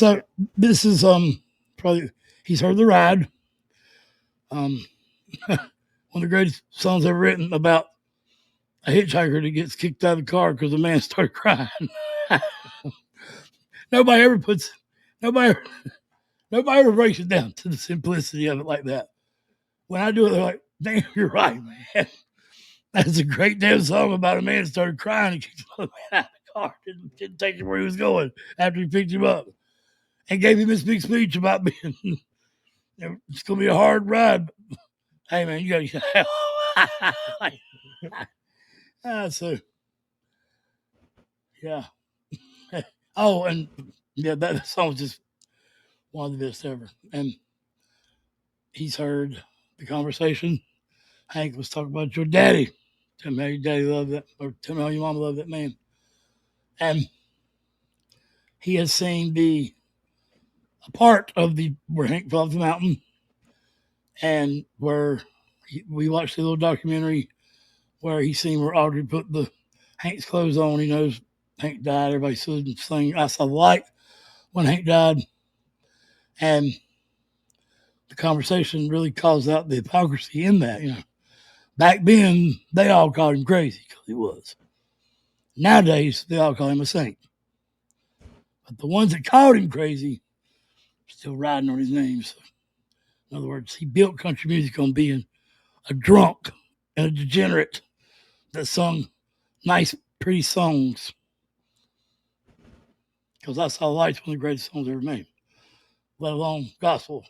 So this is probably he's heard the ride. One of the greatest songs ever written about a hitchhiker that gets kicked out of the car because the man started crying. nobody ever puts nobody nobody ever breaks it down to the simplicity of it like that. When I do it, they're like, "Damn, you're right, man. That's a great damn song about a man that started crying and kicked the man out of the car. Didn't take him where he was going after he picked him up and gave him this big speech about being it's gonna be a hard ride. Hey man, you gotta so yeah. Oh, and yeah, that song was just one of the best ever. And he's heard the conversation. Hank was talking about your daddy. Tell me how your daddy loved that, or tell me how your mama loved that man. And he has seen a part of where Hank fell off the mountain, and where we watched the little documentary where he seen where Audrey put Hank's clothes on. He knows Hank died. Everybody stood and sang "I Saw the Light" when Hank died, and the conversation really calls out the hypocrisy in that. Back then they all called him crazy because he was. Nowadays they all call him a saint. But the ones that called him crazy are still riding on his name. So, in other words, he built country music on being a drunk and a degenerate that sung nice, pretty songs. Because I Saw the Light's one of the greatest songs ever made, let alone gospel.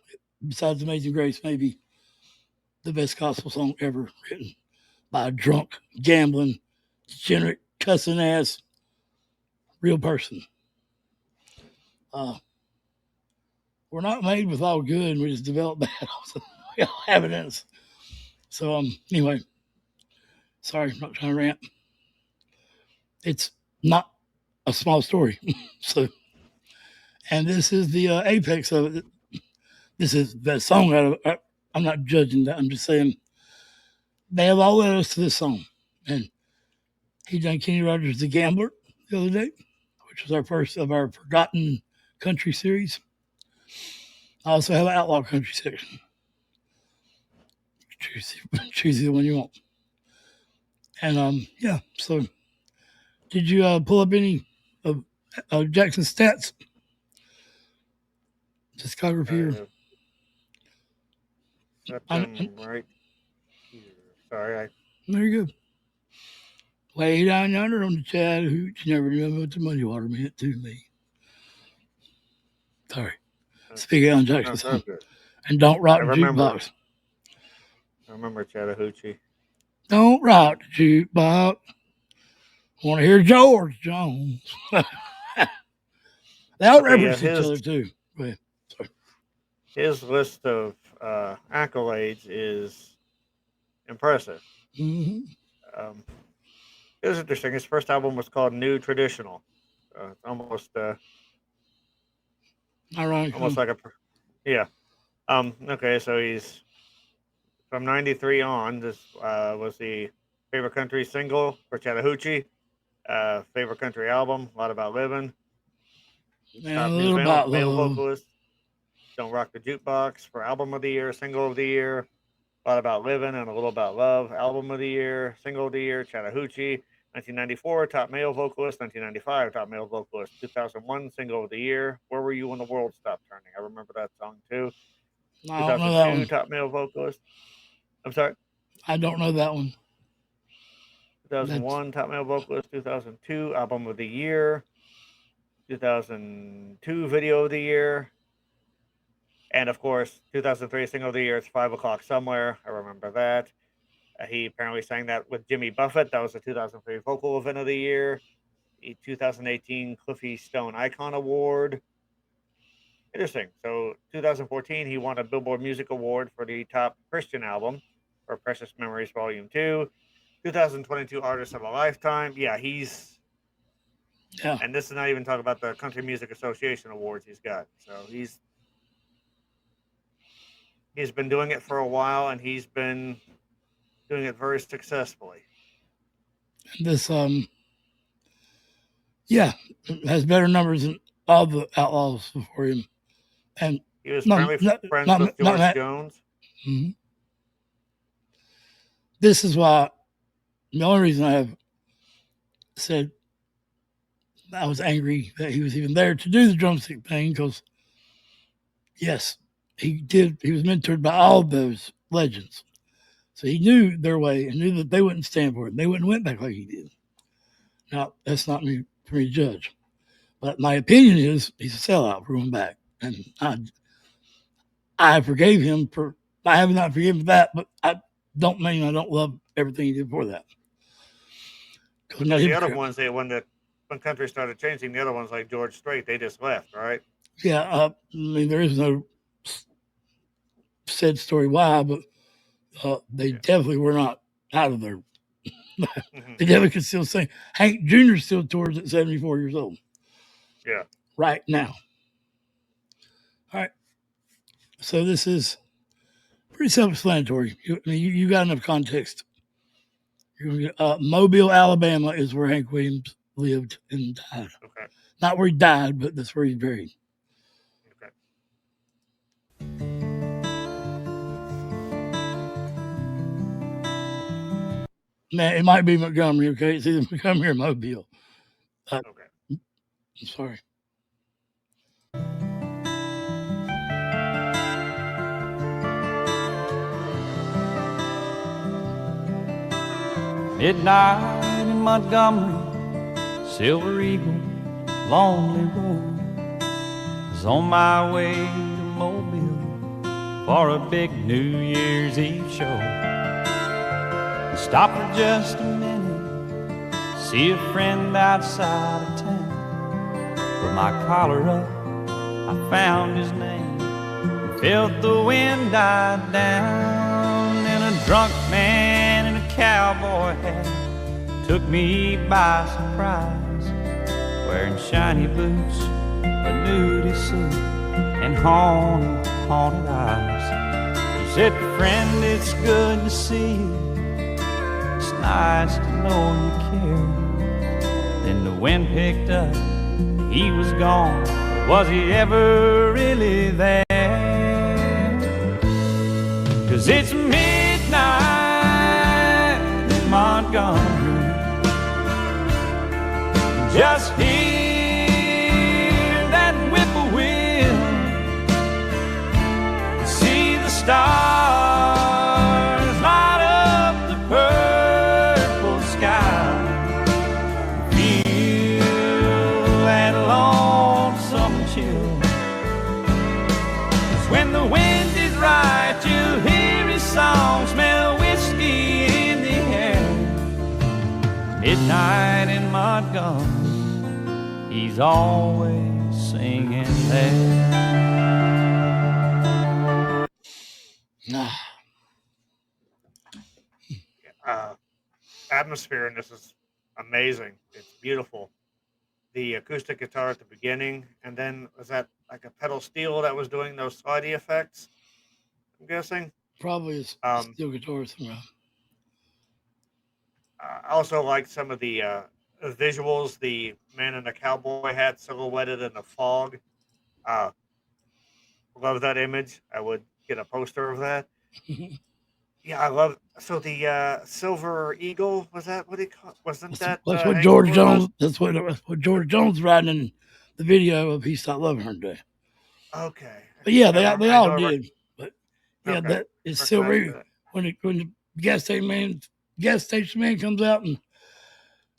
Besides Amazing Grace, maybe the best gospel song ever written by a drunk, gambling, degenerate, cussing ass, real person. We're not made with all good, and we just develop bad. We all have it in us. So anyway, sorry, I'm not trying to rant. It's not a small story. So, and this is the apex of it. This is the song out of it. I'm not judging that. I'm just saying they have all led us to this song. And he done Kenny Rogers' The Gambler the other day, which was our first of our Forgotten Country series. I also have an Outlaw Country section. Choose the one you want. And yeah, so did you pull up any of Jackson's stats? Discography? Right here. Sorry, There you go. Way down yonder on the Chattahoochee, never knew what the muddy water meant to me. Sorry. Speaking on Jackson song. And Don't Rock the Jukebox. I remember Chattahoochee. Don't rock the jukebox. Want to hear George Jones. They all reference each other too. Go ahead. Sorry. His list of accolades is impressive. Mm-hmm. It was interesting. His first album was called New Traditional. Almost Ironic. Almost like a yeah. Okay, so he's from '93 on. This was the favorite country single for Chattahoochee. Favorite country album, A Lot About Living. Top new male vocalist. Don't Rock the Jukebox for album of the year, single of the year. A Lot About Living and A Little About Love, album of the year, single of the year, Chattahoochee. 1994, top male vocalist. 1995, top male vocalist. 2001, single of the year. Where Were You When the World Stopped Turning? I remember that song too. 2002, top male vocalist. I'm sorry? I don't know that one. 2001, top male vocalist. 2002, album of the year. 2002, video of the year. And of course, 2003, single of the year, It's 5 O'Clock Somewhere. I remember that. He apparently sang that with Jimmy Buffett. That was the 2003 Vocal Event of the Year. The 2018 Cliffy Stone Icon Award. Interesting. So 2014, he won a Billboard Music Award for the top Christian album for Precious Memories Volume 2. 2022 Artist of a Lifetime. Yeah, and this is not even talking about the Country Music Association awards he's got. So he's been doing it for a while, and he's been doing it very successfully. This has better numbers than all the outlaws before him, and He was not apparently not friends not, with not George that. Jones. Mhm. This is why the only reason I have said I was angry that he was even there to do the drumstick thing because yes, he did. He was mentored by all those legends, so he knew their way and knew that they wouldn't stand for it. They wouldn't went back like he did. Now that's not me for me to judge, but my opinion is he's a sellout for going back, and I forgave him for. I have not forgiven that, but I don't mean I don't love everything he did before that. Because I'm not a Because the other hypocrite. ones, when country started changing, the other ones like George Strait, they just left, right? Yeah, I mean there is no said story why, but they Yeah. definitely were not out of there. Hmm. They definitely could still sing. Hank Jr. still tours at 74 years old Yeah. right now. All right, so this is pretty self-explanatory. You got enough context. Mobile, Alabama is where Hank Williams lived and died. Okay. Not where he died, but that's where he's buried. Okay. Man, it might be Montgomery, okay? It's either Montgomery or Mobile. I'm Okay. sorry. Midnight in Montgomery, Silver Eagle, lonely road. Was on my way to Mobile for a big New Year's Eve show. Stopped for just a minute, see a friend outside of town. Put my collar up, I found his name, felt the wind die down. And a drunk man in a cowboy hat took me by surprise, wearing shiny boots, a nudie suit, and haunted eyes. He said, "Friend, it's good to see you. It's nice to know you care." Then the wind picked up, he was gone. Was he ever really there? 'Cause it's midnight in Montgomery, just hear that whippoorwill, see the stars light up the purple sky, feel that lonesome chill. 'Cause when the wind is right, you'll hear his song, smell whiskey in the air. Midnight in Montgomery, he's always singing there. Atmosphere in this is amazing. It's beautiful. The acoustic guitar at the beginning, and then was that like a pedal steel that was doing those slidey effects? I'm guessing. Probably a Um, steel guitar somewhere. I also like some of the visuals. The man in the cowboy hat silhouetted in the fog. Uh, love that image. I would get a poster of that. Yeah, I love. So the Silver Eagle, was that what he called? Wasn't that That's what Hank's George tour bus? Jones. That's what George Jones riding in the video of "He Stopped Loving Her" Today. Okay, But yeah, they I all know. did. But yeah, Okay, that is recognize silver. that. When the gas station man comes out and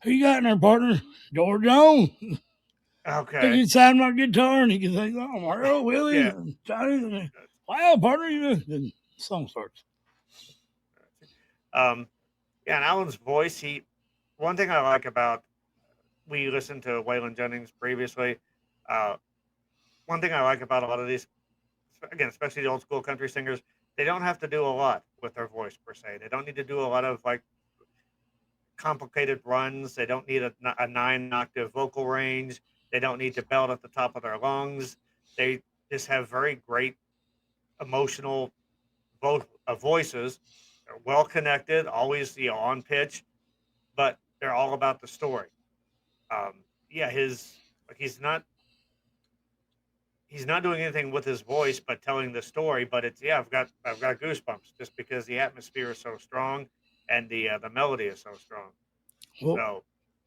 who you got in there, partner? George Jones. Take Okay, you inside my guitar and he can say, "Oh, Mario, Willie, yeah. and Johnny." And wow, partner, you know. Then the song starts. Um, yeah, and Alan's voice. One thing I like about we listened to Waylon Jennings previously. Uh, one thing I like about a lot of these, again, especially the old school country singers, they don't have to do a lot with their voice per se. They don't need to do a lot of like complicated runs. They don't need a 9 octave vocal range. They don't need to belt at the top of their lungs. They just have very great emotional voices. They're well connected, always on pitch, but they're all about the story. Yeah, his like he's not. he's not doing anything with his voice but telling the story. But it's I've got goosebumps just because the atmosphere is so strong and the melody is so strong. Well, So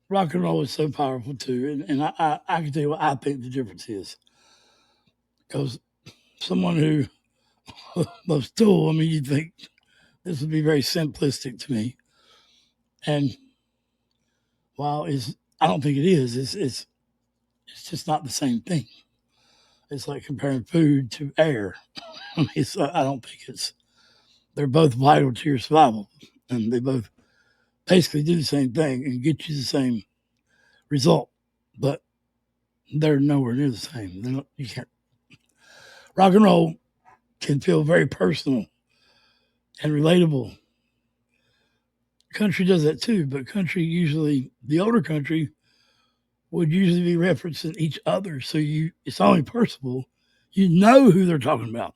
rock and roll is so powerful too, and I can tell you what I think the difference is. Because someone who loves Tool, I mean, you'd think this would be very simplistic to me, and while I don't think it is. It's just not the same thing. It's like comparing food to air. I mean, I don't think they're both vital to your survival, and they both basically do the same thing and get you the same result, but they're nowhere near the same. You can't. Rock and roll can feel very personal and relatable. Country does that too, but country usually, the older country would usually be referencing each other, so it's only personal. You know who they're talking about.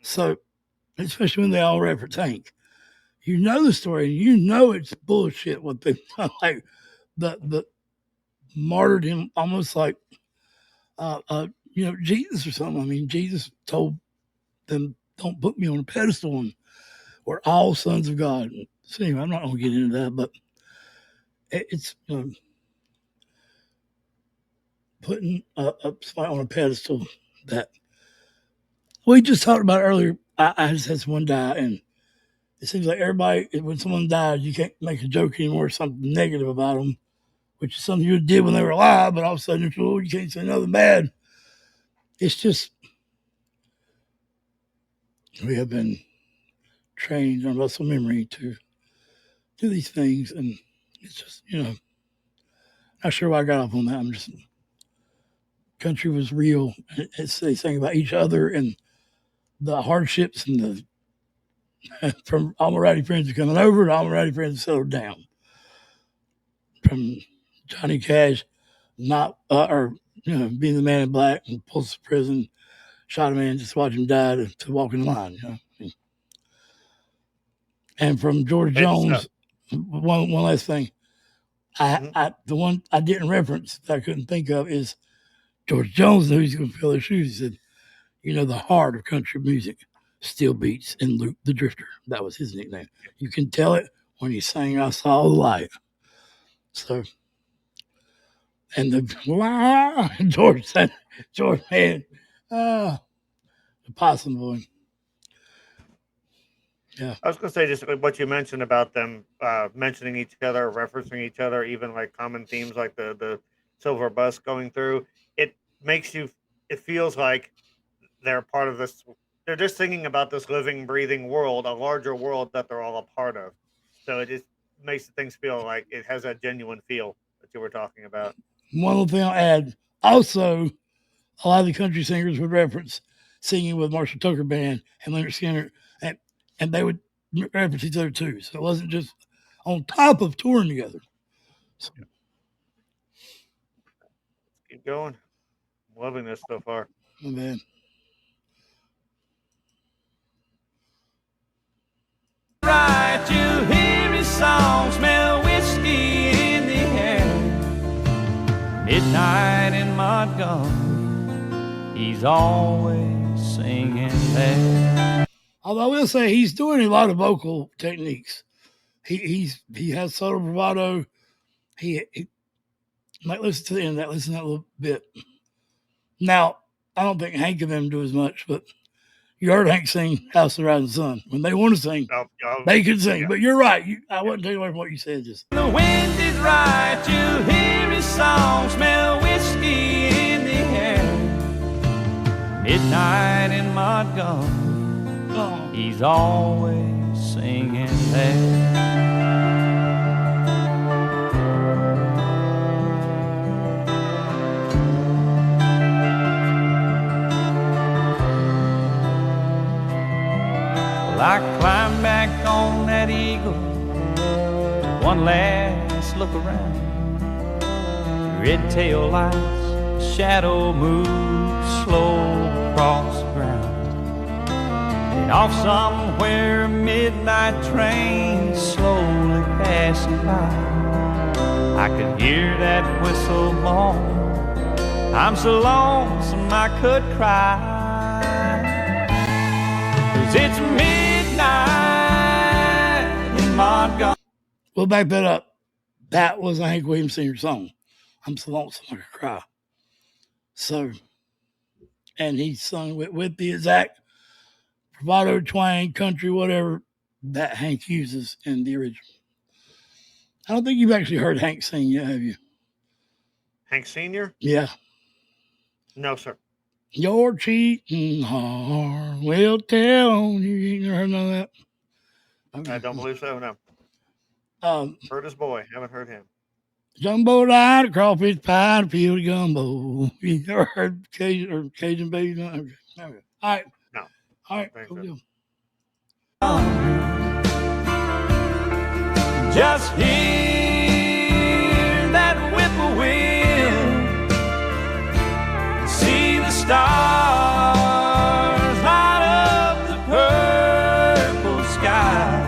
So, especially when they all reference Hank, you know the story, and you know it's bullshit what they've done. Like the martyred him almost like Jesus or something. I mean, Jesus told them, "Don't put me on a pedestal, and we're all sons of God." So anyway, I'm not going to get into that, but it's putting somebody on a pedestal that we just talked about earlier. I just had someone die, and it seems like everybody, when someone dies, you can't make a joke anymore or something negative about them, which is something you did when they were alive, but all of a sudden you can't say nothing bad. It's just, we have been trained on muscle memory to do these things, and it's just, not sure why I got off on that. I'm just, country was real. They sang about each other and the hardships and from Almighty Friends coming over to Almighty Friends settled down. From Johnny Cash being the man in black and pulls to prison, shot a man, just watch him die to walk in line. And from George Jones, one last thing. The one I didn't reference that I couldn't think of is George Jones knew he's going to fill his shoes. He said, the heart of country music still beats in Luke the Drifter. That was his nickname. You can tell it when he sang I Saw the Light. So, and George man, the possum boy. Yeah. I was going to say just what you mentioned about them mentioning each other, referencing each other, even like common themes like the silver bus going through. It feels like they're part of this. They're just singing about this living, breathing world, a larger world that they're all a part of. So it just makes things feel like it has that genuine feel that you were talking about. One little thing I'll add. Also, a lot of the country singers would reference singing with Marshall Tucker Band and Leonard Skinner, and they would reference each other too. So it wasn't just on top of touring together. So. Keep going. I'm loving this so far. Oh, man. Right, you hear his song, smell whiskey in the air. Midnight in Montgomery, he's always singing there. Although I will say he's doing a lot of vocal techniques. He has solo bravado. He might listen to the end of that, listen to that a little bit. Now, I don't think Hank and them do as much, but you heard Hank sing House of the Rising Sun. When they want to sing, they can sing. Yeah. But you're right. I wasn't taking away from what you said. Just the wind is right. You hear his song, smell whiskey in the air. Midnight in Montgomery, he's always singing there. I climbed back on that eagle, one last look around. Red tail lights, shadow moves slow across the ground. And off somewhere, a midnight train slowly passing by. I could hear that whistle moan I'm so lonesome I could cry. 'Cause it's midnight in Montgomery. We'll back that up. That was a Hank Williams Sr. song. I'm so lonesome I could cry. So, and he sung with the exact bravado, twang, country, whatever that Hank uses in the original. I don't think you've actually heard Hank sing yet, have you? Hank Sr.? Yeah. No, sir. Your cheating heart will tell on you. You never heard none of that? Okay. I don't believe so, no. Heard his boy. Haven't heard him. Jumbo line, a crawfish pie, and a field of gumbo. You never heard Cajun baby? No? Okay. All right. No. All right. Cool deal. Just hear that whippoorwill, see the stars light up the purple sky,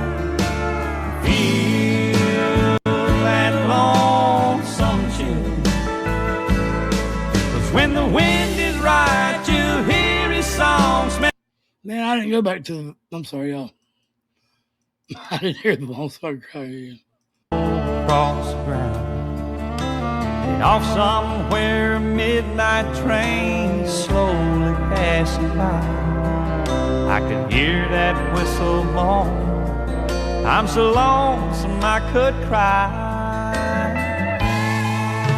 feel that lonesome chill. 'Cause when the wind is right, you hear his song. Man, I didn't go back to I'm sorry, y'all. I didn't hear the long song cry again. Across the ground, and off somewhere, a midnight train slowly passing by. I could hear that whistle blow. I'm so lonesome I could cry.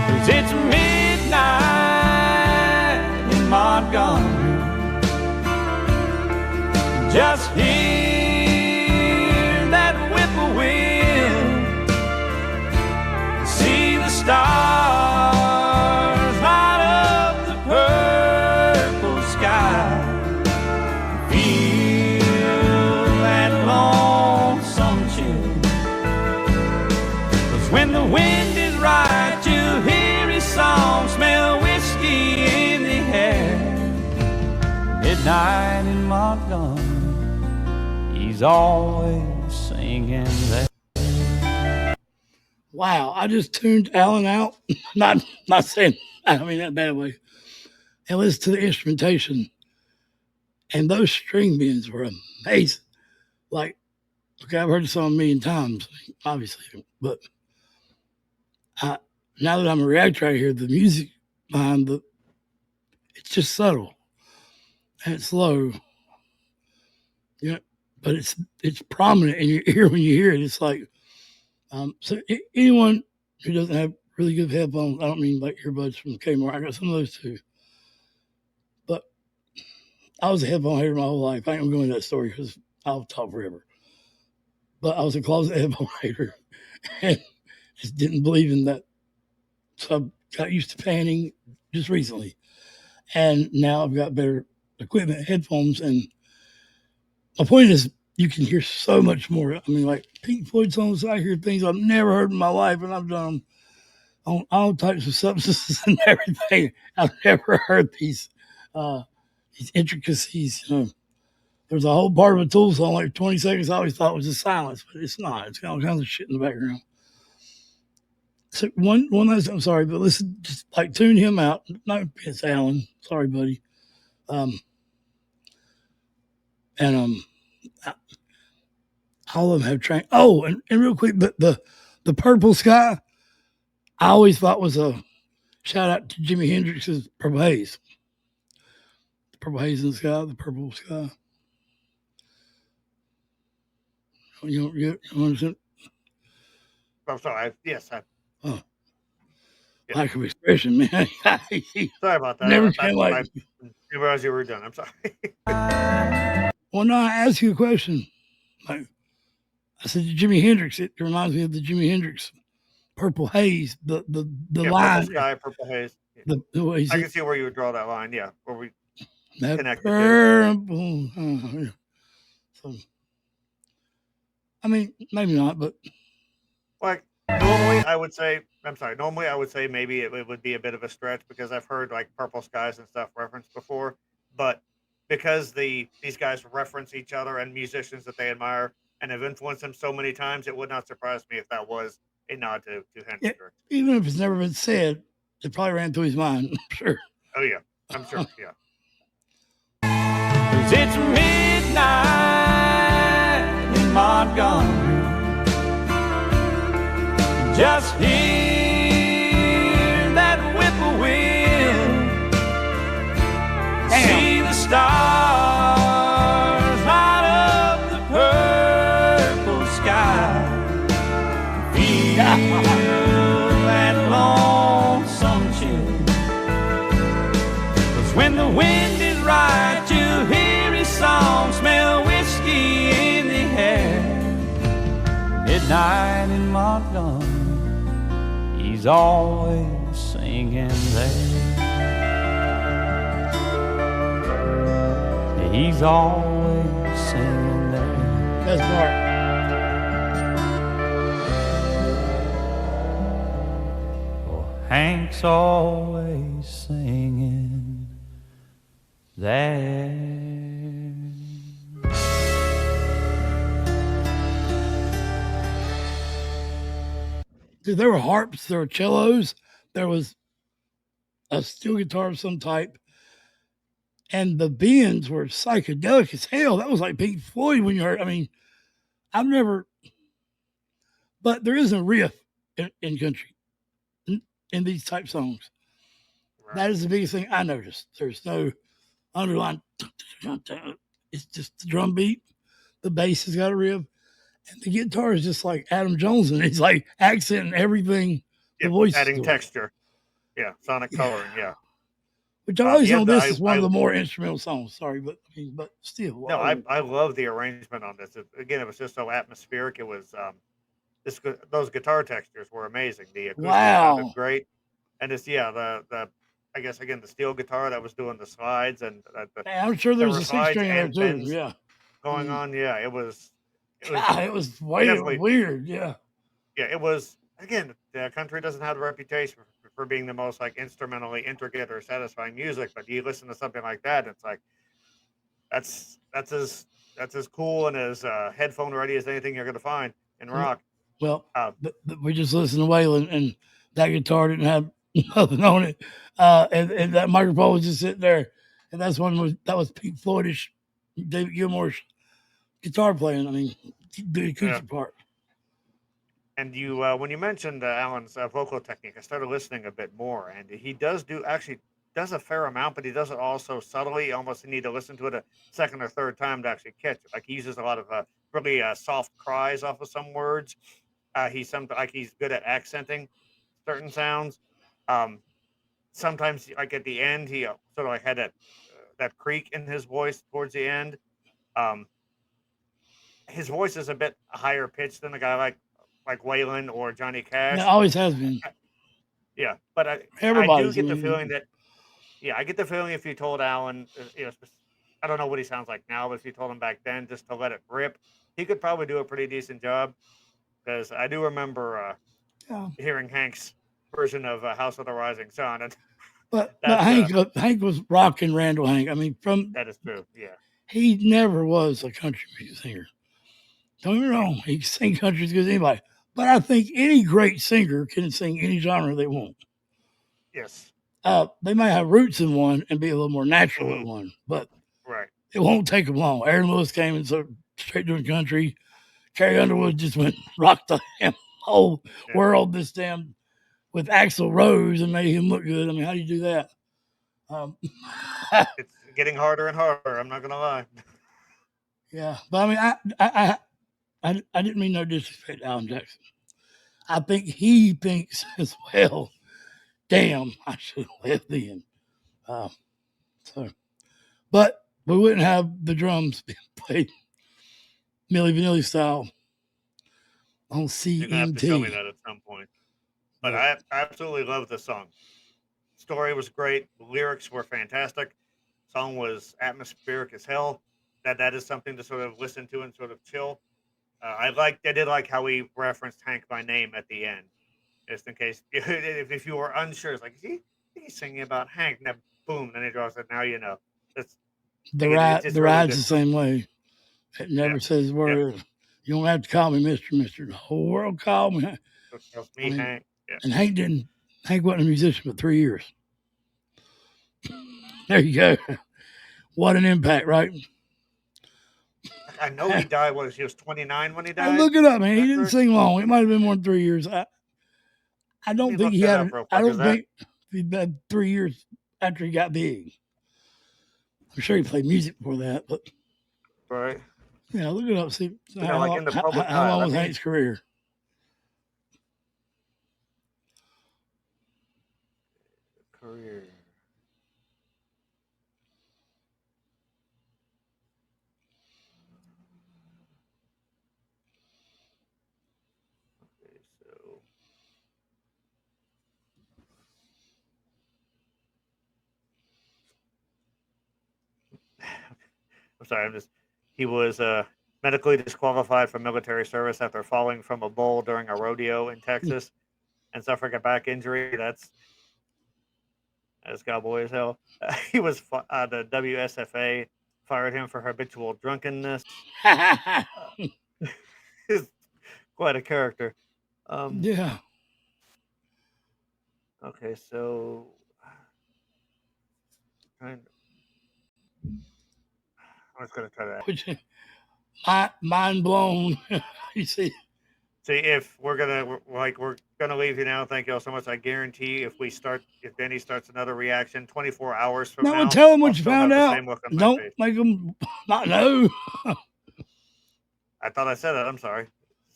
'Cause it's midnight in Montgomery. Just hear that whippoorwill, see the stars light up the purple sky, feel that lonesome chill. 'Cause when the wind is right, you hear his song, smell whiskey in the air. Midnight in Montgomery, he's always singing that. Wow, I just tuned Alan out. not saying I mean that bad way. And listened to the instrumentation. And those string bends were amazing. Like, okay, I've heard the song a million times, obviously, but now that I'm a reactor right here, the music behind it's just subtle and it's low. Yeah, but it's prominent in your ear when you hear it. It's like so anyone who doesn't have really good headphones, I don't mean like earbuds from Kmart. I got some of those too. But I was a headphone hater my whole life. I ain't gonna go into that story because I'll talk forever. But I was a closet headphone hater and just didn't believe in that. So I got used to panning just recently. And now I've got better equipment, headphones, and my point is you can hear so much more. I mean, like Pink Floyd songs, I hear things I've never heard in my life, and I've done them on all types of substances and everything. I've never heard these intricacies. There's a whole part of a Tool song, like 20 seconds, I always thought was just silence, but it's not. It's got all kinds of shit in the background. So one last, I'm sorry, but listen, just like tune him out. No, it's Alan. Sorry, buddy. All of them have train. Oh, and real quick, the purple sky, I always thought was a shout out to Jimi Hendrix's Purple Haze. The purple haze in the sky, the purple sky. You understand? I'm sorry. Yes. Oh. Yeah. Lack of expression, man. Sorry about that. Never I like. didn't realize you were done. I'm sorry. Well, no, I asked you a question. Like, I said to Jimi Hendrix, it reminds me of the Jimi Hendrix Purple Haze, the line. Purple sky, purple haze. The way I can see where you would draw that line, yeah. Where we that connected purple. Yeah. So, I mean, maybe not, but like normally I would say maybe it would be a bit of a stretch because I've heard like Purple Skies and stuff referenced before, but because these guys reference each other and musicians that they admire and have influenced them so many times, it would not surprise me if that was a nod to Hendrix. Yeah, even if it's never been said, it probably ran through his mind. I'm sure. Oh yeah, I'm sure. Yeah. 'Cause it's midnight in Montgomery. Just hear that whippoorwill. See the stars light up the purple sky. Feel that lonesome chill. 'Cause when the wind is right, you hear his song, smell whiskey in the air. Midnight in Montgomery, he's always singing there. He's always singing there. That's part. Oh, Hank's always singing there. Dude, there were harps, there were cellos, there was a steel guitar of some type, and the bends were psychedelic as hell. That was like Pink Floyd when you heard. I mean, I've never, but there is a riff in country in these type songs. Right. That is the biggest thing I noticed. There's no underlying. It's just the drum beat. The bass has got a riff, and the guitar is just like Adam Jones, and he's like accenting everything. Yeah, the voice adding doing. texture. Yeah, sonic coloring. Yeah. Which I always yeah, know the- this I- is one of I- the more instrumental songs. Sorry, but still. No, I love the arrangement on this. Again, it was just so atmospheric. It was those guitar textures were amazing. The acoustic sounded Wow. great, and it's the I guess again the steel guitar that was doing the slides and Man, I'm sure there was were a six slides string in there and too. bends Yeah. going on. Yeah, it was God, it was way definitely- weird. Yeah. yeah, it was again. The country doesn't have the reputation for being the most like instrumentally intricate or satisfying music, but you listen to something like that, and it's like that's as cool and as headphone ready as anything you're going to find in rock. Well, Uh, we just listened to Waylon, and that guitar didn't have nothing on it, and that microphone was just sitting there, and that was Pink Floydish, David Gilmour's guitar playing. I mean, the acoustic part. And you, when you mentioned Alan's vocal technique, I started listening a bit more, and he does a fair amount, but he does it also subtly. You almost need to listen to it a second or third time to actually catch it. Like he uses a lot of really soft cries off of some words. He's good at accenting certain sounds. Sometimes, like at the end, he sort of like had that creak in his voice towards the end. His voice is a bit higher pitched than a guy like Waylon or Johnny Cash. It always has been. Yeah, but I do Everybody's, get I the mean- feeling that, I get the feeling if you told Alan, I don't know what he sounds like now, but if you told him back then just to let it rip, he could probably do a pretty decent job. Because I do remember Yeah. hearing Hank's version of House of the Rising Sun, and But That's, Hank was rocking Randall Hank. I mean, that is true. Yeah, he never was a country music singer. Don't get me wrong, he can sing country as good as anybody. But I think any great singer can sing any genre they want. yes, They might have roots in one and be a little more natural Mhm. at one, but right. it won't take them long. Aaron Lewis came and started straight doing country. Carrie Underwood just went rocked the whole Yeah. world this damn with Axl Rose and made him look good. I mean, how do you do that? It's getting harder and harder. I'm not gonna lie. Yeah, but I mean, I didn't mean no disrespect to Alan Jackson. I think he thinks as well. Damn, I should have left then. But we wouldn't have the drums being played Milli Vanilli style on You're gonna have to show me CMT. that at some point. But Yeah. I absolutely love the song. Story was great. The lyrics were fantastic. Song was atmospheric as hell. That is something to sort of listen to and sort of chill. I did like how he referenced Hank by name at the end, just in case if you were unsure. It's like, is he's singing about Hank? And then boom, then he draws it. Now you know. It's The Again, ride, it's just the really ride's good. the same way. It never Yeah. says a word. You don't have to call me Mister. The whole world called me. Tells me I mean, Hank. Yeah. And Hank wasn't a musician for 3 years. There you go. What an impact, right? I know he died. He was 29 when he I died? look it up, man. He Is that didn't correct? sing long. It might have been more than 3 years. I Let don't me think look he that had. up real I quick. Is don't that think he had 3 years after he got big. I'm sure he played music before that, but right? yeah, look it up. See You know, like in the public how eye. long Let was me Hank's career? career. Okay, so I'm sorry. He was medically disqualified from military service after falling from a bull during a rodeo in Texas and suffering a back injury. That's cowboy as hell. He was the WSFA fired him for habitual drunkenness. He's quite a character. Yeah. Okay, so I'm just gonna try that. Which mind blown. You see. See, if we're gonna leave you now. Thank you all so much. I guarantee if Benny starts another reaction 24 hours from No, well, now, tell him I'll what you still found have the out. same look on my Don't face. make him not know. I thought I said that. I'm sorry.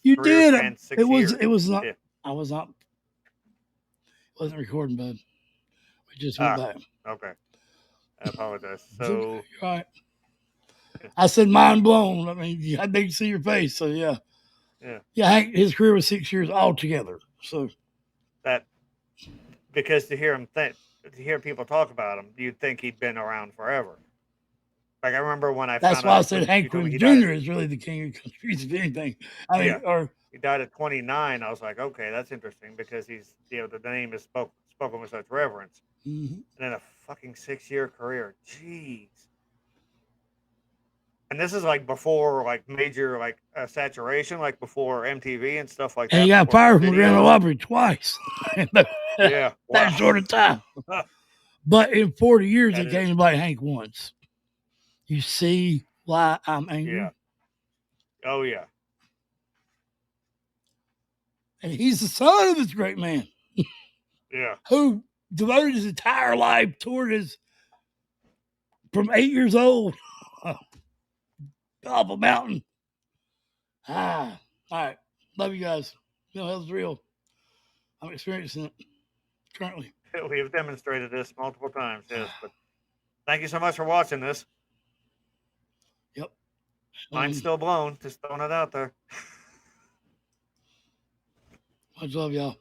You Career did. spanned 6 years. It was not. Yeah. I was not. Wasn't recording, bud. We just went back. Okay. I apologize. It's okay. So, You're all right. I said mind blown. I mean, I didn't see your face, so yeah. yeah. Hank, his career was 6 years altogether. So That because to hear people talk about him, you'd think he'd been around forever. Like I remember when I that's found why I out said when Hank you told me Williams he died. Jr. is really the king of country, if anything. I mean, Yeah. He died at 29. I was like, okay, that's interesting because he's the name is spoken with such reverence. Mm-hmm. And then a fucking 6-year career. Jeez. And this is like before like major like saturation, like before MTV and stuff like that. And he got fired from Grand Ole Opry twice. Yeah. That short of time. But in 40 years, they can't invite Hank once. You see why I'm angry? Yeah. Oh, yeah. And he's the son of this great man. Yeah. Who devoted his entire life toward from 8 years old off a mountain. All right. Love you guys. Mental health's real. I'm experiencing it currently. We have demonstrated this multiple times, yes. But thank you so much for watching this. Yep. Mine's still blown. Just throwing it out there. Much love, y'all.